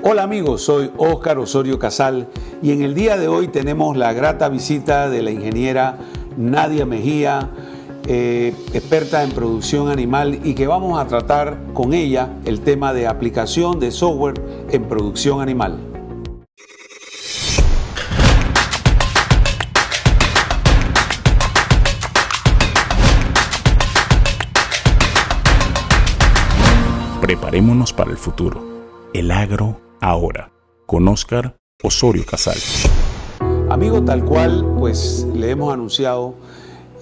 Hola amigos, soy Óscar Osorio Casal y en el día de hoy tenemos la grata visita de la ingeniera Nadia Mejía, experta en producción animal, y que vamos a tratar con ella el tema de aplicación de software en producción animal. Preparémonos para el futuro. El agro ahora, con Óscar Osorio Casal. Amigo, tal cual, pues le hemos anunciado,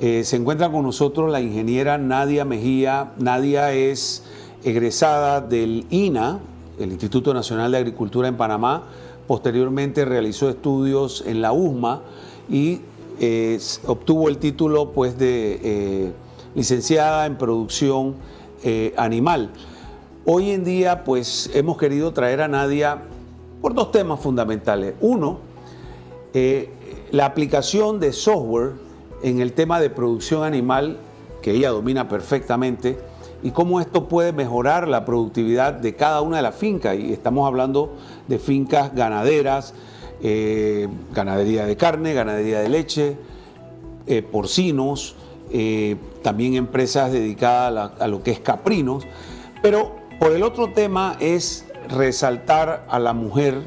se encuentra con nosotros la ingeniera Nadia Mejía. Nadia es egresada del INA, el Instituto Nacional de Agricultura en Panamá. Posteriormente realizó estudios en la USMA y obtuvo el título pues, de licenciada en producción animal. Hoy en día, pues, hemos querido traer a Nadia por dos temas fundamentales. Uno, la aplicación de software en el tema de producción animal, que ella domina perfectamente, y cómo esto puede mejorar la productividad de cada una de las fincas. Y estamos hablando de fincas ganaderas, ganadería de carne, ganadería de leche, porcinos, también empresas dedicadas a lo que es caprinos. Pero por el otro tema es resaltar a la mujer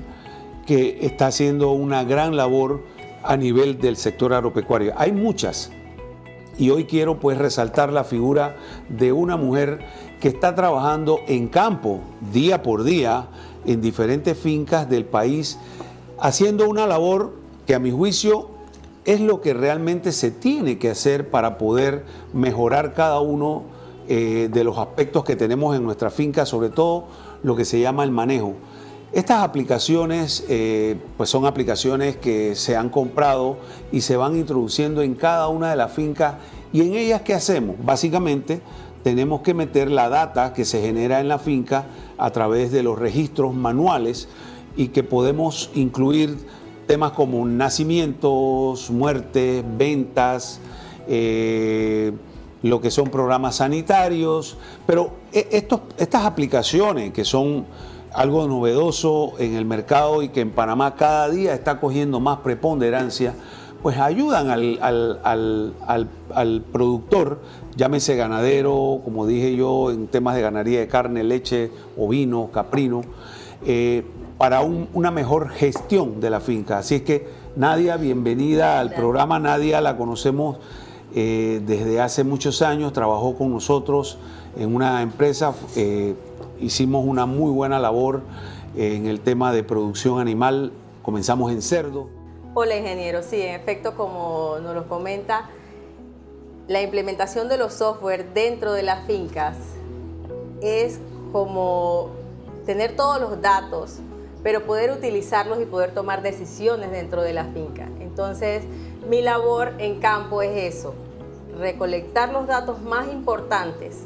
que está haciendo una gran labor a nivel del sector agropecuario. Hay muchas, y hoy quiero pues resaltar la figura de una mujer que está trabajando en campo día por día en diferentes fincas del país, haciendo una labor que a mi juicio es lo que realmente se tiene que hacer para poder mejorar cada uno de los aspectos que tenemos en nuestra finca, sobre todo lo que se llama el manejo. Estas aplicaciones pues son aplicaciones que se han comprado y se van introduciendo en cada una de las fincas. ¿Y en ellas qué hacemos? Básicamente tenemos que meter la data que se genera en la finca a través de los registros manuales, y que podemos incluir temas como nacimientos, muertes, ventas, lo que son programas sanitarios. Pero estas aplicaciones, que son algo novedoso en el mercado y que en Panamá cada día está cogiendo más preponderancia, pues ayudan al productor, llámese ganadero, como dije yo, en temas de ganadería de carne, leche, ovino, caprino, para una mejor gestión de la finca. Así es que Nadia, bienvenida al programa. Nadia la conocemos desde hace muchos años, trabajó con nosotros en una empresa, hicimos una muy buena labor en el tema de producción animal, comenzamos en cerdo. Hola ingeniero, sí, en efecto, como nos lo comenta, la implementación de los software dentro de las fincas es como tener todos los datos, pero poder utilizarlos y poder tomar decisiones dentro de la finca. Entonces, mi labor en campo es eso, recolectar los datos más importantes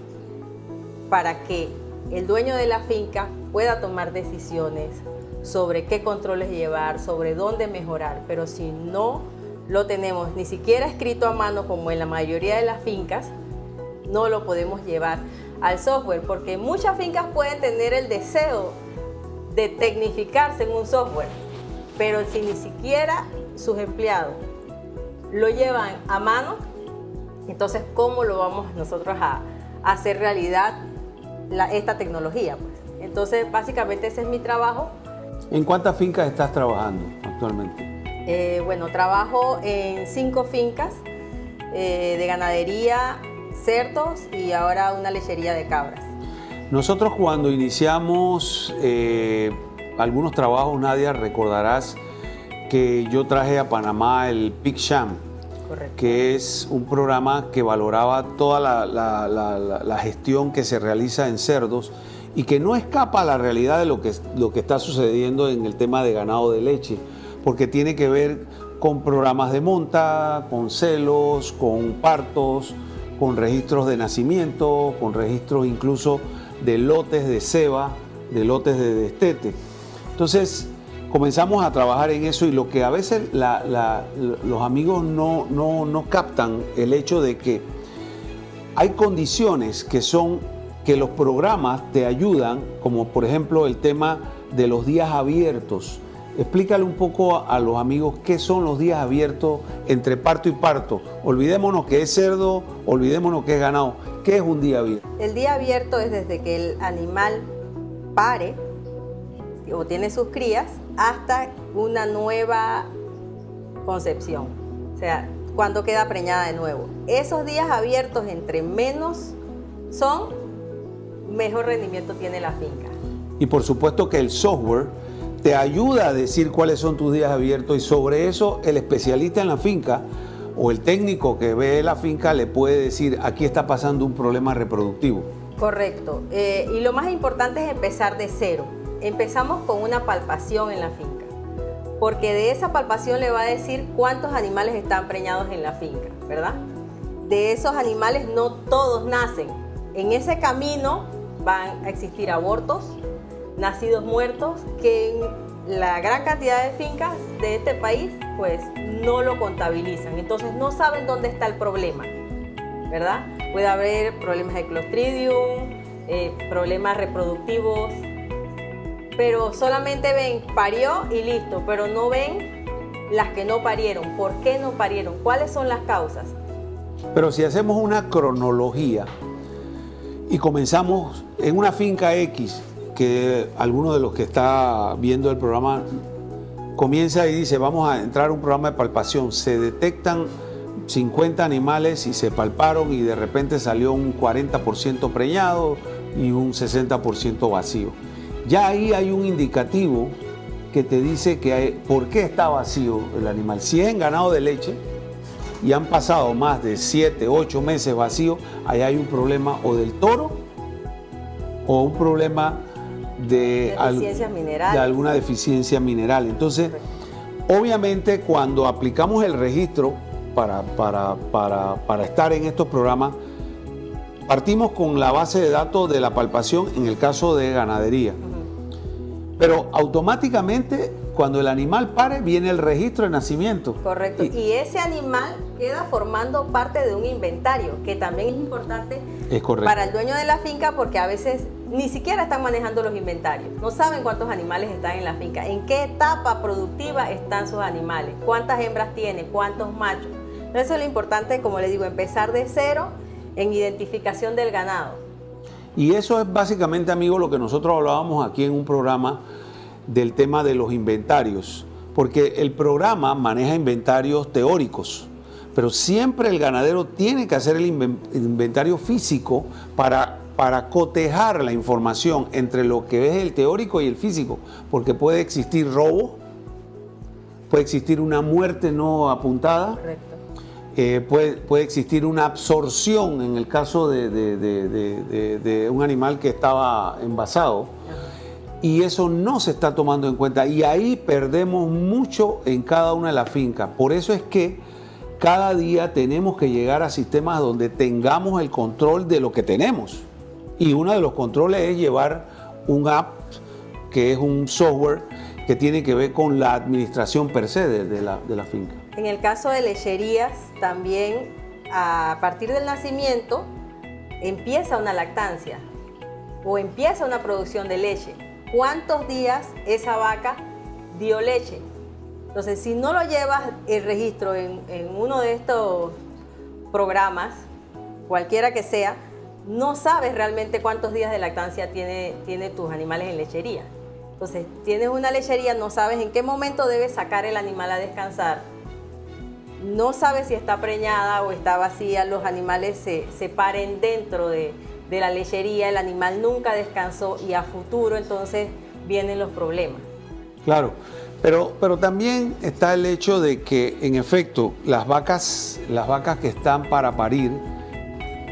para que el dueño de la finca pueda tomar decisiones sobre qué controles llevar, sobre dónde mejorar. Pero si no lo tenemos ni siquiera escrito a mano, como en la mayoría de las fincas, no lo podemos llevar al software, porque muchas fincas pueden tener el deseo de tecnificarse en un software, pero si ni siquiera sus empleados lo llevan a mano, entonces ¿cómo lo vamos nosotros a hacer realidad esta tecnología? Pues? Entonces básicamente ese es mi trabajo. ¿En cuántas fincas estás trabajando actualmente? Bueno, trabajo en 5 fincas de ganadería, cerdos y ahora una lechería de cabras. Nosotros cuando iniciamos algunos trabajos, Nadia, recordarás que yo traje a Panamá el PigSham, que es un programa que valoraba toda la gestión que se realiza en cerdos y que no escapa a la realidad de lo que está sucediendo en el tema de ganado de leche, porque tiene que ver con programas de monta, con celos, con partos, con registros de nacimiento, con registros incluso de lotes de ceba, de lotes de destete. Entonces comenzamos a trabajar en eso, y lo que a veces los amigos no captan, el hecho de que hay condiciones que son que los programas te ayudan, como por ejemplo el tema de los días abiertos. Explícale un poco a los amigos qué son los días abiertos entre parto y parto. Olvidémonos que es cerdo, olvidémonos que es ganado. ¿Qué es un día abierto? El día abierto es desde que el animal pare o tiene sus crías hasta una nueva concepción. O sea, cuando queda preñada de nuevo. Esos días abiertos, entre menos son, mejor rendimiento tiene la finca. Y por supuesto que el software te ayuda a decir cuáles son tus días abiertos, y sobre eso el especialista en la finca o el técnico que ve la finca le puede decir: aquí está pasando un problema reproductivo. Correcto. Y lo más importante es empezar de cero. Empezamos con una palpación en la finca, porque de esa palpación le va a decir cuántos animales están preñados en la finca, ¿verdad? De esos animales no todos nacen. En ese camino van a existir abortos, nacidos muertos, que en la gran cantidad de fincas de este país pues no lo contabilizan. Entonces no saben dónde está el problema, ¿verdad? Puede haber problemas de Clostridium, problemas reproductivos, pero solamente ven parió y listo, pero no ven las que no parieron. ¿Por qué no parieron? ¿Cuáles son las causas? Pero si hacemos una cronología y comenzamos en una finca X, que alguno de los que está viendo el programa comienza y dice: vamos a entrar a un programa de palpación, se detectan 50 animales y se palparon y de repente salió un 40% preñado y un 60% vacío. Ya ahí hay un indicativo que te dice por qué está vacío el animal. Si es en ganado de leche y han pasado más de 7, 8 meses vacío, ahí hay un problema o del toro o un problema de alguna deficiencia mineral. Entonces, obviamente, cuando aplicamos el registro para estar en estos programas, partimos con la base de datos de la palpación en el caso de ganadería. Pero automáticamente, cuando el animal pare, viene el registro de nacimiento. Correcto. Y ese animal queda formando parte de un inventario, que también es importante para el dueño de la finca, porque a veces ni siquiera están manejando los inventarios. No saben cuántos animales están en la finca, en qué etapa productiva están sus animales, cuántas hembras tiene, cuántos machos. Eso es lo importante, como les digo, empezar de cero en identificación del ganado. Y eso es básicamente, amigo, lo que nosotros hablábamos aquí en un programa del tema de los inventarios, porque el programa maneja inventarios teóricos, pero siempre el ganadero tiene que hacer el inventario físico para cotejar la información entre lo que es el teórico y el físico, porque puede existir robo, puede existir una muerte no apuntada. Correcto. Puede existir una absorción en el caso de un animal que estaba envasado. Y eso no se está tomando en cuenta, y ahí perdemos mucho en cada una de las fincas. Por eso es que cada día tenemos que llegar a sistemas donde tengamos el control de lo que tenemos. Y uno de los controles es llevar un app, que es un software que tiene que ver con la administración per se de la finca. En el caso de lecherías, también a partir del nacimiento empieza una lactancia o empieza una producción de leche. ¿Cuántos días esa vaca dio leche? Entonces, si no lo llevas el registro en uno de estos programas, cualquiera que sea, no sabes realmente cuántos días de lactancia tiene tus animales en lechería. Entonces, tienes una lechería, no sabes en qué momento debes sacar el animal a descansar, no sabes si está preñada o está vacía, los animales se paren dentro de la lechería, el animal nunca descansó y a futuro entonces vienen los problemas. Claro, pero también está el hecho de que en efecto las vacas que están para parir,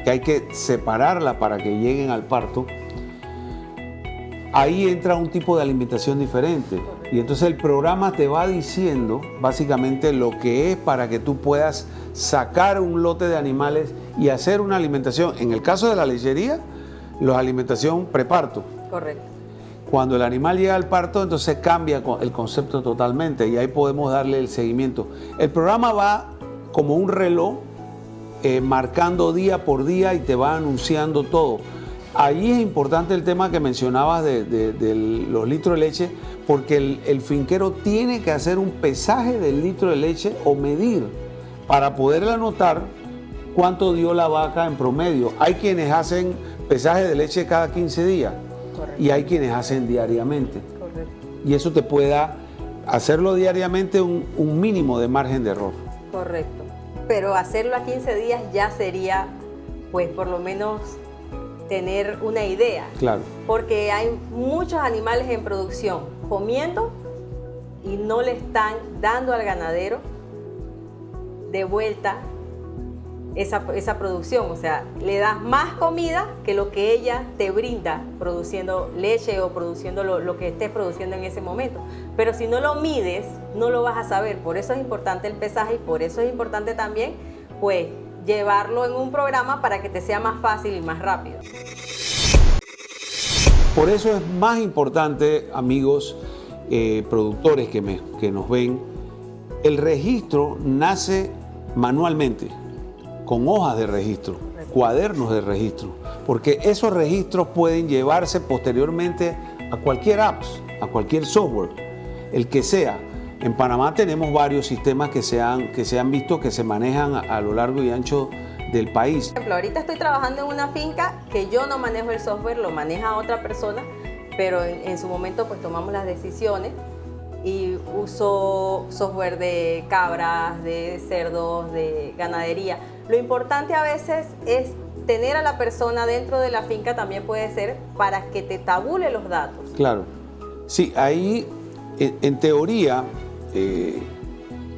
que hay que separarlas para que lleguen al parto, ahí entra un tipo de alimentación diferente. Y entonces el programa te va diciendo básicamente lo que es para que tú puedas sacar un lote de animales y hacer una alimentación. En el caso de la lechería, la alimentación preparto. Correcto. Cuando el animal llega al parto, entonces cambia el concepto totalmente y ahí podemos darle el seguimiento. El programa va como un reloj marcando día por día y te va anunciando todo. Ahí es importante el tema que mencionabas de los litros de leche, porque el finquero tiene que hacer un pesaje del litro de leche o medir para poder anotar cuánto dio la vaca en promedio. Hay quienes hacen pesaje de leche cada 15 días. Correcto. Y hay quienes hacen diariamente. Correcto. Y eso te puede dar, hacerlo diariamente, un mínimo de margen de error. Correcto. Pero hacerlo a 15 días ya sería, pues por lo menos tener una idea. Claro. Porque hay muchos animales en producción comiendo y no le están dando al ganadero de vuelta esa producción. O sea, le das más comida que lo que ella te brinda produciendo leche o produciendo lo que estés produciendo en ese momento. Pero si no lo mides, no lo vas a saber. Por eso es importante el pesaje y por eso es importante también, pues, llevarlo en un programa para que te sea más fácil y más rápido. Por eso es más importante, amigos productores que nos ven, el registro nace manualmente, con hojas de registro, cuadernos de registro, porque esos registros pueden llevarse posteriormente a cualquier apps, a cualquier software, el que sea. En Panamá tenemos varios sistemas que se han visto que se manejan a lo largo y ancho del país. Por ejemplo, ahorita estoy trabajando en una finca que yo no manejo el software, lo maneja otra persona, pero en su momento pues tomamos las decisiones y uso software de cabras, de cerdos, de ganadería. Lo importante a veces es tener a la persona dentro de la finca, también puede ser, para que te tabule los datos. Claro. Sí, ahí en teoría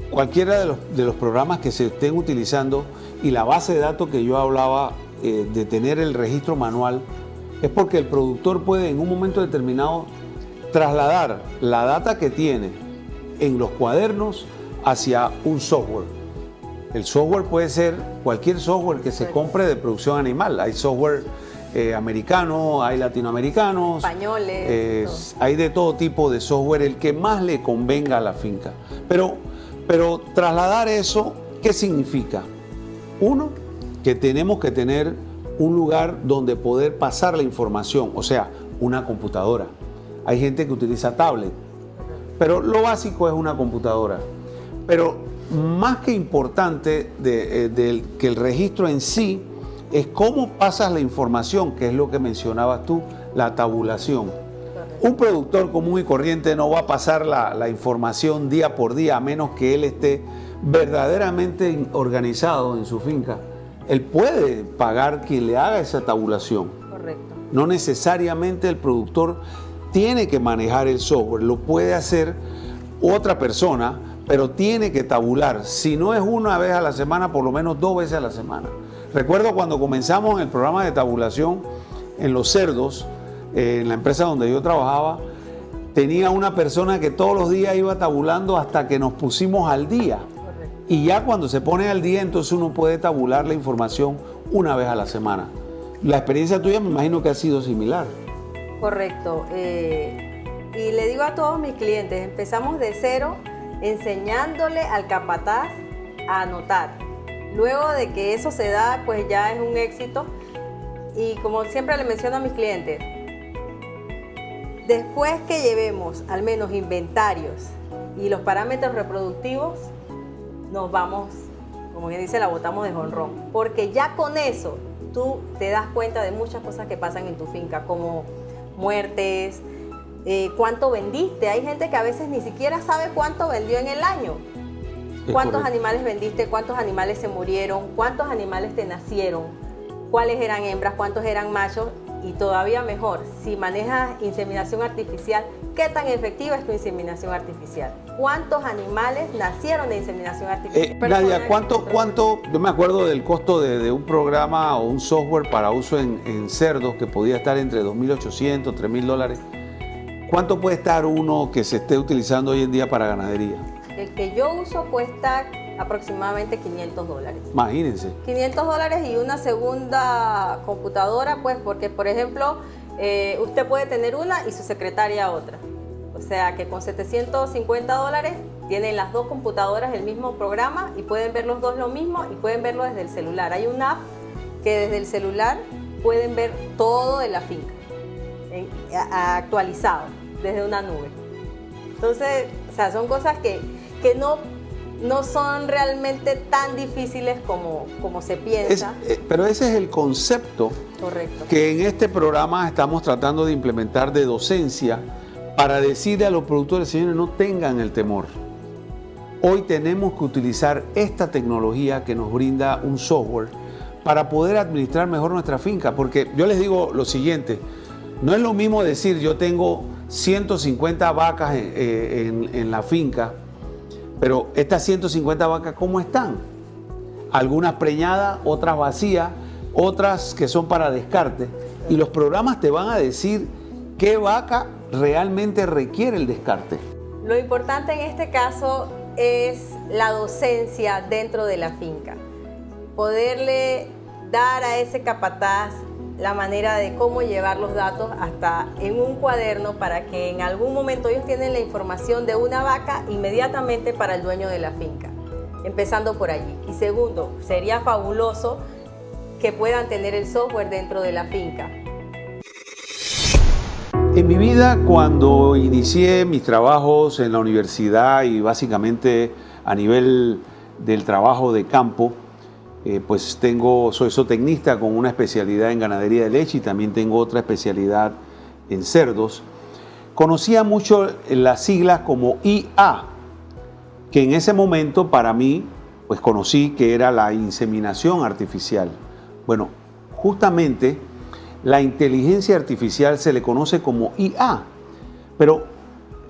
cualquiera de los programas que se estén utilizando y la base de datos que yo hablaba de tener el registro manual es porque el productor puede en un momento determinado trasladar la data que tiene en los cuadernos hacia un software. El software puede ser cualquier software que se compre de producción animal. Hay software americano, hay latinoamericanos, españoles, hay de todo tipo de software, el que más le convenga a la finca. Pero trasladar eso, ¿qué significa? Uno, que tenemos que tener un lugar donde poder pasar la información, o sea, una computadora. Hay gente que utiliza tablet, pero lo básico es una computadora. Pero más que importante que el registro en sí, es cómo pasas la información, que es lo que mencionabas tú, la tabulación. Un productor común y corriente no va a pasar la información día por día, a menos que él esté verdaderamente organizado en su finca. Él puede pagar quien le haga esa tabulación. Correcto. No necesariamente el productor tiene que manejar el software, lo puede hacer otra persona, pero tiene que tabular. Si no es una vez a la semana, por lo menos 2 veces a la semana. Recuerdo cuando comenzamos en el programa de tabulación en los cerdos, en la empresa donde yo trabajaba, tenía una persona que todos los días iba tabulando hasta que nos pusimos al día. Correcto. Y ya cuando se pone al día, entonces uno puede tabular la información una vez a la semana. La experiencia tuya me imagino que ha sido similar. Correcto. Y le digo a todos mis clientes, empezamos de cero enseñándole al capataz a anotar. Luego de que eso se da, pues ya es un éxito. Y como siempre le menciono a mis clientes, después que llevemos al menos inventarios y los parámetros reproductivos, nos vamos, como bien dice, la botamos de jonrón. Porque ya con eso tú te das cuenta de muchas cosas que pasan en tu finca, como muertes, cuánto vendiste. Hay gente que a veces ni siquiera sabe cuánto vendió en el año. ¿Cuántos animales vendiste? ¿Cuántos animales se murieron? ¿Cuántos animales te nacieron? ¿Cuáles eran hembras? ¿Cuántos eran machos? Y todavía mejor, si manejas inseminación artificial, ¿qué tan efectiva es tu inseminación artificial? ¿Cuántos animales nacieron de inseminación artificial? Nadia, ¿cuánto? Yo me acuerdo del costo de un programa o un software para uso en cerdos que podía estar entre $2.800, $3.000. ¿Cuánto puede estar uno que se esté utilizando hoy en día para ganadería? El que yo uso cuesta aproximadamente $500. Imagínense. $500 y una segunda computadora, pues porque, por ejemplo, usted puede tener una y su secretaria otra. O sea que con $750 tienen las dos computadoras el mismo programa y pueden ver los dos lo mismo y pueden verlo desde el celular. Hay una app que desde el celular pueden ver todo de la finca actualizado desde una nube. Entonces, o sea, son cosas que no son realmente tan difíciles como se piensa. Pero ese es el concepto. Correcto. Que en este programa estamos tratando de implementar de docencia para decirle a los productores, señores, no tengan el temor. Hoy tenemos que utilizar esta tecnología que nos brinda un software para poder administrar mejor nuestra finca. Porque yo les digo lo siguiente, no es lo mismo decir yo tengo 150 vacas en la finca, pero estas 150 vacas, ¿cómo están? Algunas preñadas, otras vacías, otras que son para descarte. Y los programas te van a decir qué vaca realmente requiere el descarte. Lo importante en este caso es la docencia dentro de la finca. Poderle dar a ese capataz la manera de cómo llevar los datos hasta en un cuaderno para que en algún momento ellos tienen la información de una vaca inmediatamente para el dueño de la finca. Empezando por allí. Y segundo, sería fabuloso que puedan tener el software dentro de la finca. En mi vida, cuando inicié mis trabajos en la universidad y básicamente a nivel del trabajo de campo, pues soy zootecnista con una especialidad en ganadería de leche y también tengo otra especialidad en cerdos. Conocía mucho las siglas como IA, que en ese momento para mí, pues conocí que era la inseminación artificial. Bueno, justamente la inteligencia artificial se le conoce como IA, pero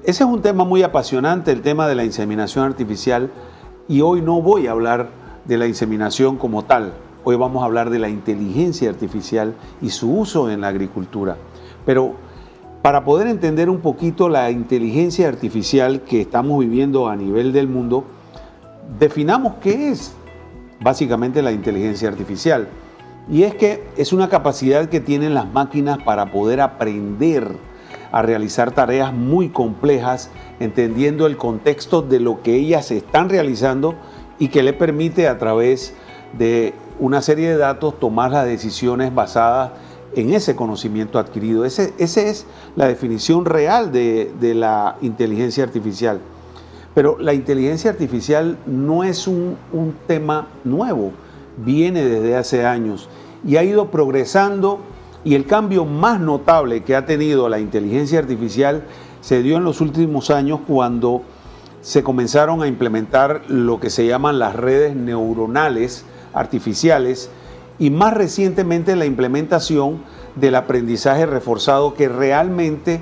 ese es un tema muy apasionante, el tema de la inseminación artificial, y hoy no voy a hablar de la inseminación como tal. Hoy vamos a hablar de la inteligencia artificial y su uso en la agricultura. Pero para poder entender un poquito la inteligencia artificial que estamos viviendo a nivel del mundo, definamos qué es básicamente la inteligencia artificial. Y es que es una capacidad que tienen las máquinas para poder aprender a realizar tareas muy complejas, entendiendo el contexto de lo que ellas están realizando y que le permite a través de una serie de datos tomar las decisiones basadas en ese conocimiento adquirido. Esa es la definición real de la inteligencia artificial. Pero la inteligencia artificial no es un tema nuevo, viene desde hace años y ha ido progresando, y el cambio más notable que ha tenido la inteligencia artificial se dio en los últimos años cuando se comenzaron a implementar lo que se llaman las redes neuronales artificiales y más recientemente la implementación del aprendizaje reforzado, que realmente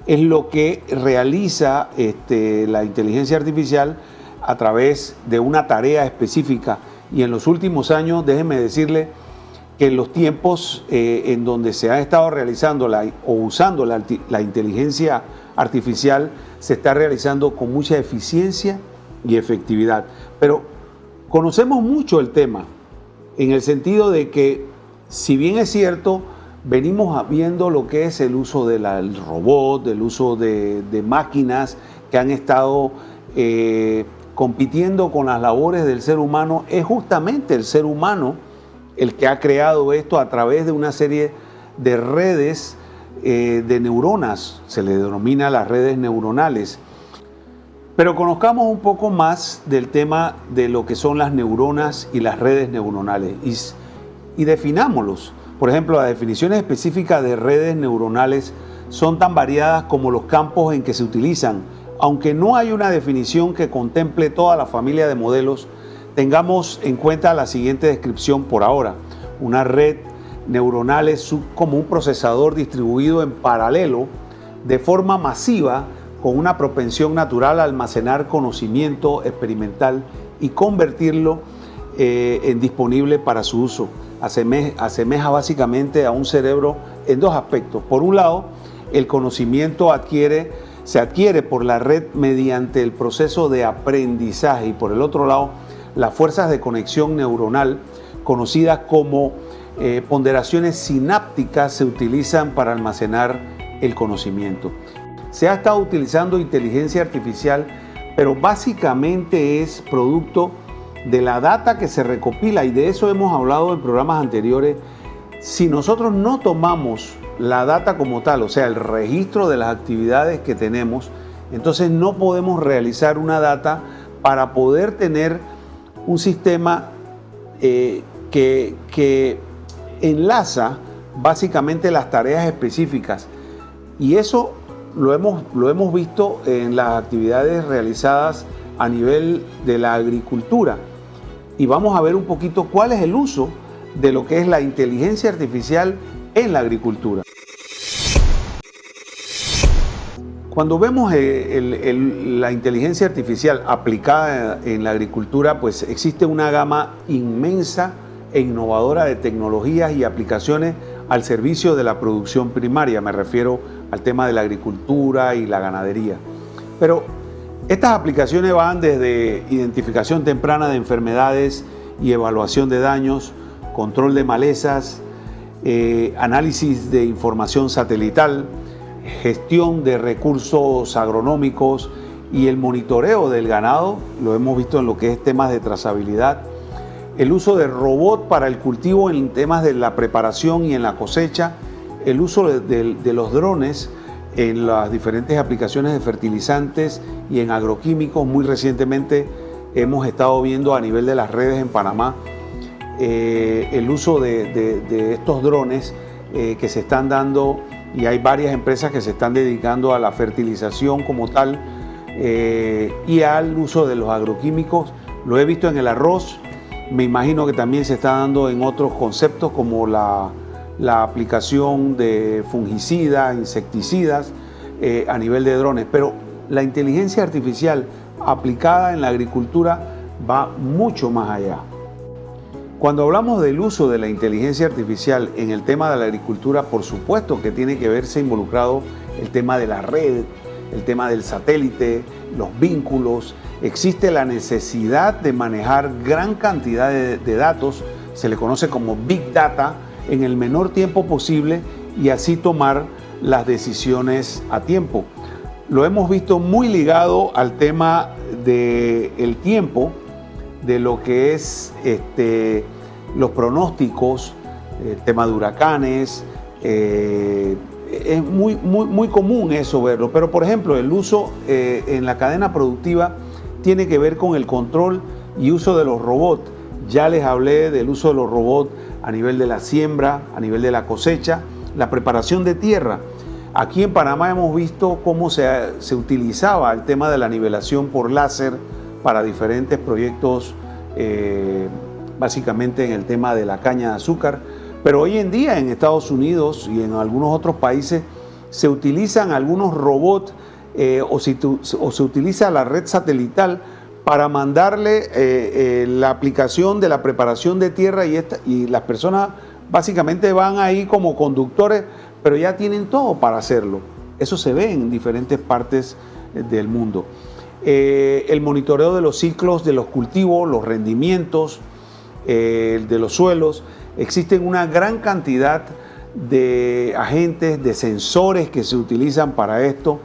es lo que realiza la inteligencia artificial a través de una tarea específica. Y en los últimos años, déjenme decirle que en los tiempos en donde se ha estado realizando o usando la inteligencia artificial, se está realizando con mucha eficiencia y efectividad. Pero conocemos mucho el tema, en el sentido de que, si bien es cierto, venimos viendo lo que es el uso del robot, el uso de máquinas que han estado compitiendo con las labores del ser humano, es justamente el ser humano el que ha creado esto a través de una serie de redes de neuronas, se le denomina las redes neuronales. Pero conozcamos un poco más del tema de lo que son las neuronas y las redes neuronales y definámoslos. Por ejemplo, las definiciones específicas de redes neuronales son tan variadas como los campos en que se utilizan. Aunque no hay una definición que contemple toda la familia de modelos, tengamos en cuenta la siguiente descripción por ahora. Una red neuronal es como un procesador distribuido en paralelo de forma masiva con una propensión natural a almacenar conocimiento experimental y convertirlo en disponible para su uso. Asemeja básicamente a un cerebro en dos aspectos. Por un lado, el conocimiento se adquiere por la red mediante el proceso de aprendizaje, y por el otro lado, las fuerzas de conexión neuronal, conocidas como ponderaciones sinápticas, se utilizan para almacenar el conocimiento. Se ha estado utilizando inteligencia artificial, pero básicamente es producto de la data que se recopila, y de eso hemos hablado en programas anteriores, Si nosotros no tomamos la data como tal, o sea, el registro de las actividades que tenemos, entonces no podemos realizar una data para poder tener un sistema que enlaza básicamente las tareas específicas. Y eso lo hemos visto en las actividades realizadas a nivel de la agricultura. Y vamos a ver un poquito cuál es el uso de lo que es la inteligencia artificial en la agricultura. Cuando vemos la inteligencia artificial aplicada en la agricultura, pues existe una gama inmensa e innovadora de tecnologías y aplicaciones al servicio de la producción primaria. Me refiero al tema de la agricultura y la ganadería. Pero estas aplicaciones van desde identificación temprana de enfermedades y evaluación de daños, control de malezas, análisis de información satelital, gestión de recursos agronómicos y el monitoreo del ganado. Lo hemos visto en lo que es temas de trazabilidad. El uso de robot para el cultivo en temas de la preparación y en la cosecha. El uso de los drones en las diferentes aplicaciones de fertilizantes y en agroquímicos. Muy recientemente hemos estado viendo a nivel de las redes en Panamá el uso de estos drones que se están dando, y hay varias empresas que se están dedicando a la fertilización como tal y al uso de los agroquímicos. Lo he visto en el arroz, me imagino que también se está dando en otros conceptos como la aplicación de fungicidas, insecticidas a nivel de drones. Pero la inteligencia artificial aplicada en la agricultura va mucho más allá. Cuando hablamos del uso de la inteligencia artificial en el tema de la agricultura, por supuesto que tiene que verse involucrado el tema de la red, el tema del satélite, los vínculos. Existe la necesidad de manejar gran cantidad de datos, se le conoce como Big Data, en el menor tiempo posible y así tomar las decisiones a tiempo. Lo hemos visto muy ligado al tema del tiempo, de lo que es los pronósticos, el tema de huracanes. Es muy común eso verlo, pero por ejemplo el uso en la cadena productiva tiene que ver con el control y uso de los robots. Ya les hablé del uso de los robots a nivel de la siembra, a nivel de la cosecha, la preparación de tierra. Aquí en Panamá hemos visto cómo se utilizaba el tema de la nivelación por láser para diferentes proyectos, básicamente en el tema de la caña de azúcar. Pero hoy en día en Estados Unidos y en algunos otros países se utilizan algunos robots o se utiliza la red satelital para mandarle la aplicación de la preparación de tierra, y las personas básicamente van ahí como conductores, pero ya tienen todo para hacerlo. Eso se ve en diferentes partes del mundo. El monitoreo de los ciclos de los cultivos, los rendimientos de los suelos. Existen una gran cantidad de agentes, de sensores que se utilizan para esto,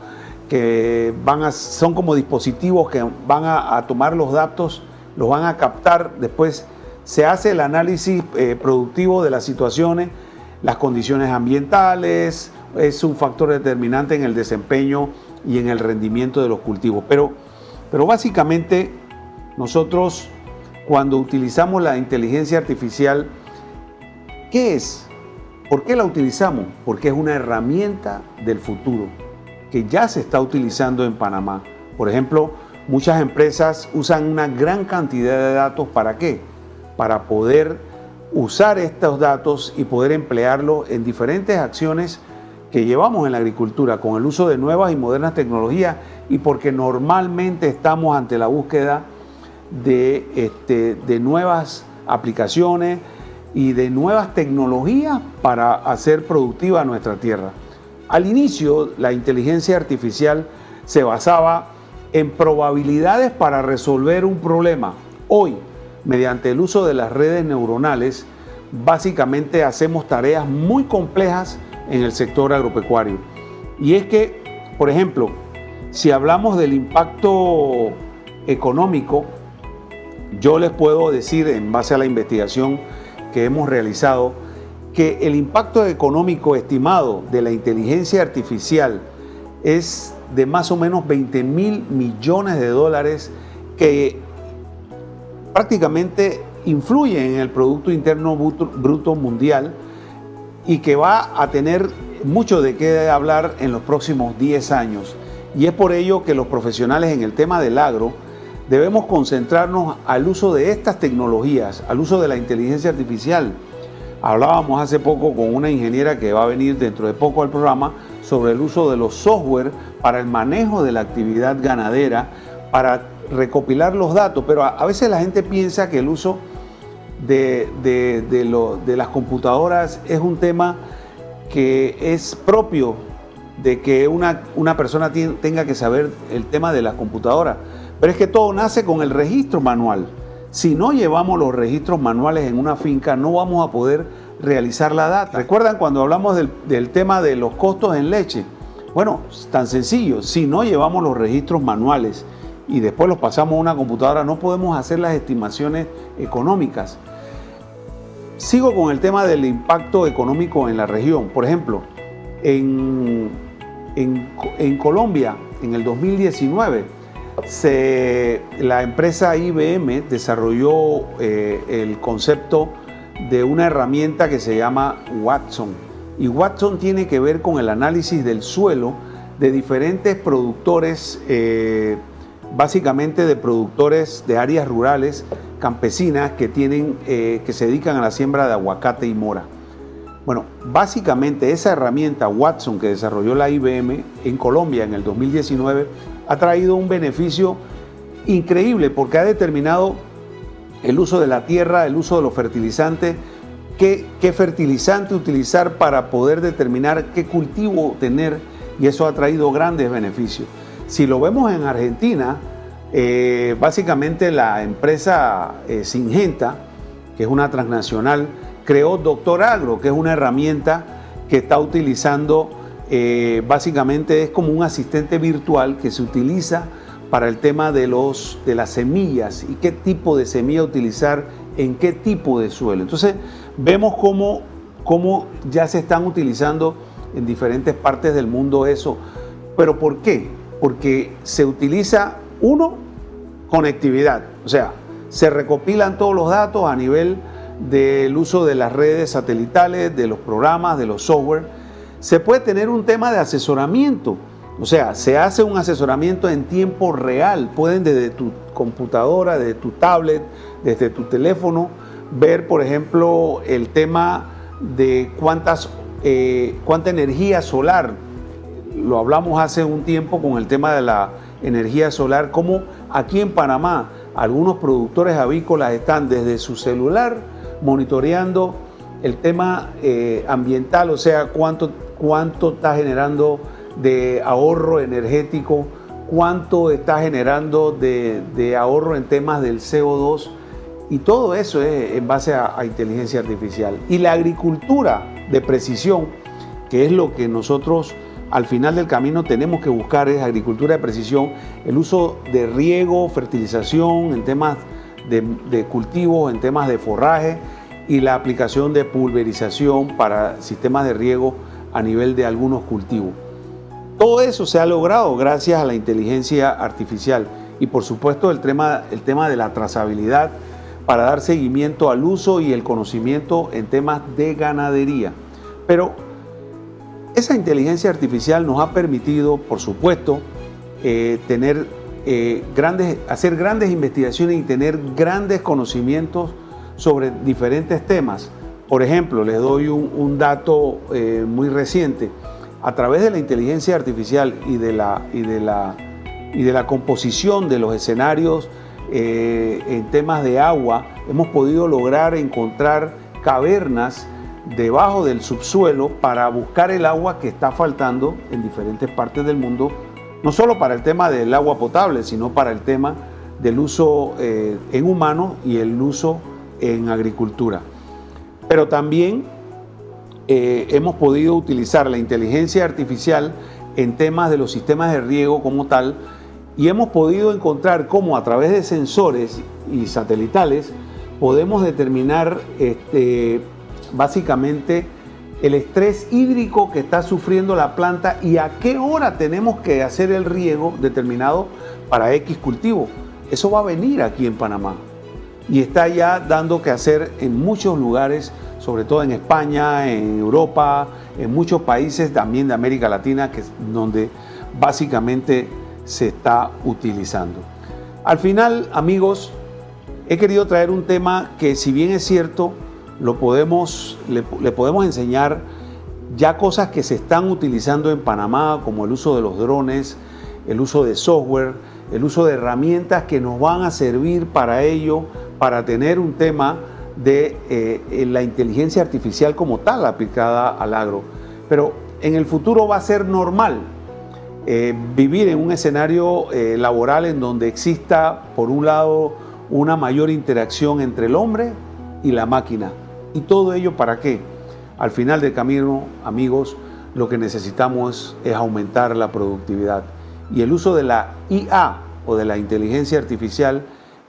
que son como dispositivos que van a tomar los datos, los van a captar, después se hace el análisis productivo de las situaciones, las condiciones ambientales, es un factor determinante en el desempeño y en el rendimiento de los cultivos. Pero básicamente nosotros, cuando utilizamos la inteligencia artificial, ¿qué es? ¿Por qué la utilizamos? Porque es una herramienta del futuro que ya se está utilizando en Panamá. Por ejemplo, muchas empresas usan una gran cantidad de datos. ¿Para qué? Para poder usar estos datos y poder emplearlos en diferentes acciones que llevamos en la agricultura con el uso de nuevas y modernas tecnologías, y porque normalmente estamos ante la búsqueda de nuevas aplicaciones y de nuevas tecnologías para hacer productiva nuestra tierra. Al inicio, la inteligencia artificial se basaba en probabilidades para resolver un problema. Hoy, mediante el uso de las redes neuronales, básicamente hacemos tareas muy complejas en el sector agropecuario. Y es que, por ejemplo, si hablamos del impacto económico, yo les puedo decir, en base a la investigación que hemos realizado, que el impacto económico estimado de la inteligencia artificial es de más o menos 20.000 millones de dólares que prácticamente influyen en el Producto Interno Bruto Mundial y que va a tener mucho de qué hablar en los próximos 10 años. Y es por ello que los profesionales en el tema del agro debemos concentrarnos al uso de estas tecnologías, al uso de la inteligencia artificial. Hablábamos hace poco con una ingeniera que va a venir dentro de poco al programa sobre el uso de los software para el manejo de la actividad ganadera, para recopilar los datos, pero a veces la gente piensa que el uso de las computadoras es un tema que es propio de que una persona tenga que saber el tema de la computadora, pero es que todo nace con el registro manual. Si no llevamos los registros manuales en una finca, no vamos a poder realizar la data. ¿Recuerdan cuando hablamos del tema de los costos en leche? Bueno, tan sencillo, si no llevamos los registros manuales y después los pasamos a una computadora, no podemos hacer las estimaciones económicas. Sigo con el tema del impacto económico en la región. Por ejemplo, en Colombia, en el 2019, la empresa IBM desarrolló el concepto de una herramienta que se llama Watson. Y Watson tiene que ver con el análisis del suelo de diferentes productores, básicamente de productores de áreas rurales, campesinas que se dedican a la siembra de aguacate y mora. Bueno, básicamente esa herramienta Watson que desarrolló la IBM en Colombia en el 2019 ha traído un beneficio increíble porque ha determinado el uso de la tierra, el uso de los fertilizantes, qué fertilizante utilizar para poder determinar qué cultivo tener, y eso ha traído grandes beneficios. Si lo vemos en Argentina, básicamente la empresa Syngenta, que es una transnacional, creó Doctor Agro, que es una herramienta que está utilizando, básicamente es como un asistente virtual que se utiliza para el tema de las semillas y qué tipo de semilla utilizar en qué tipo de suelo. Entonces vemos cómo ya se están utilizando en diferentes partes del mundo eso. ¿Pero por qué? Porque se utiliza, conectividad, o sea, se recopilan todos los datos a nivel del uso de las redes satelitales, de los programas, de los software. Se puede tener un tema de asesoramiento, o sea, se hace un asesoramiento en tiempo real. Pueden desde tu computadora, desde tu tablet, desde tu teléfono, ver, por ejemplo, el tema de cuánta energía solar. Lo hablamos hace un tiempo con el tema de la energía solar, como aquí en Panamá algunos productores avícolas están desde su celular monitoreando el tema ambiental, o sea, cuánto está generando de ahorro energético, cuánto está generando de ahorro en temas del CO2, y todo eso es en base a inteligencia artificial. Y la agricultura de precisión, que es lo que nosotros al final del camino tenemos que buscar, es agricultura de precisión, el uso de riego, fertilización en temas de cultivos, en temas de forraje, y la aplicación de pulverización para sistemas de riego a nivel de algunos cultivos. Todo eso se ha logrado gracias a la inteligencia artificial y por supuesto el tema de la trazabilidad para dar seguimiento al uso y el conocimiento en temas de ganadería. Pero esa inteligencia artificial nos ha permitido, por supuesto, hacer grandes investigaciones y tener grandes conocimientos sobre diferentes temas. Por ejemplo, les doy un dato muy reciente. A través de la inteligencia artificial y de la composición de los escenarios en temas de agua, hemos podido lograr encontrar cavernas debajo del subsuelo para buscar el agua que está faltando en diferentes partes del mundo, no solo para el tema del agua potable, sino para el tema del uso en humanos y el uso en agricultura. Pero también hemos podido utilizar la inteligencia artificial en temas de los sistemas de riego como tal, y hemos podido encontrar cómo a través de sensores y satelitales podemos determinar básicamente el estrés hídrico que está sufriendo la planta y a qué hora tenemos que hacer el riego determinado para X cultivo. Eso va a venir aquí en Panamá y está ya dando que hacer en muchos lugares, sobre todo en España, en Europa, en muchos países también de América Latina, donde básicamente se está utilizando. Al final, amigos, he querido traer un tema que, si bien es cierto, le podemos enseñar ya cosas que se están utilizando en Panamá, como el uso de los drones, el uso de software, el uso de herramientas que nos van a servir para ello, para tener un tema de la inteligencia artificial como tal aplicada al agro. Pero en el futuro va a ser normal vivir en un escenario laboral en donde exista, por un lado, una mayor interacción entre el hombre y la máquina. ¿Y todo ello para qué? Al final del camino, amigos, lo que necesitamos es aumentar la productividad. Y el uso de la IA o de la inteligencia artificial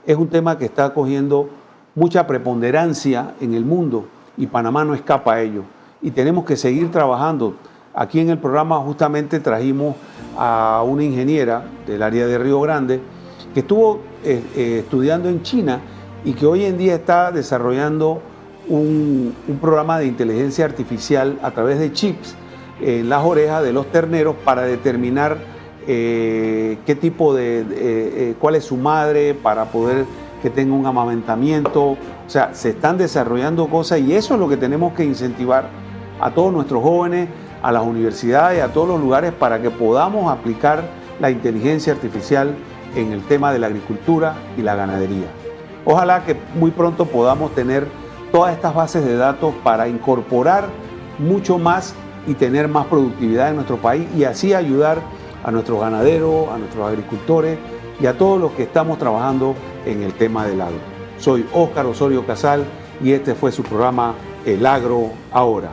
es un tema que está cogiendo mucha preponderancia en el mundo y Panamá no escapa a ello. Y tenemos que seguir trabajando. Aquí en el programa justamente trajimos a una ingeniera del área de Río Grande que estuvo estudiando en China y que hoy en día está desarrollando un programa de inteligencia artificial a través de chips en las orejas de los terneros para determinar qué tipo cuál es su madre, para poder que tenga un amamantamiento. O sea, se están desarrollando cosas y eso es lo que tenemos que incentivar a todos nuestros jóvenes, a las universidades, a todos los lugares para que podamos aplicar la inteligencia artificial en el tema de la agricultura y la ganadería. Ojalá que muy pronto podamos tener todas estas bases de datos para incorporar mucho más y tener más productividad en nuestro país y así ayudar a nuestros ganaderos, a nuestros agricultores y a todos los que estamos trabajando en el tema del agro. Soy Óscar Osorio Casal y este fue su programa El Agro Ahora.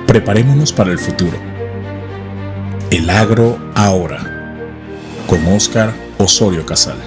Preparémonos para el futuro. El Agro Ahora, con Óscar Osorio Casal.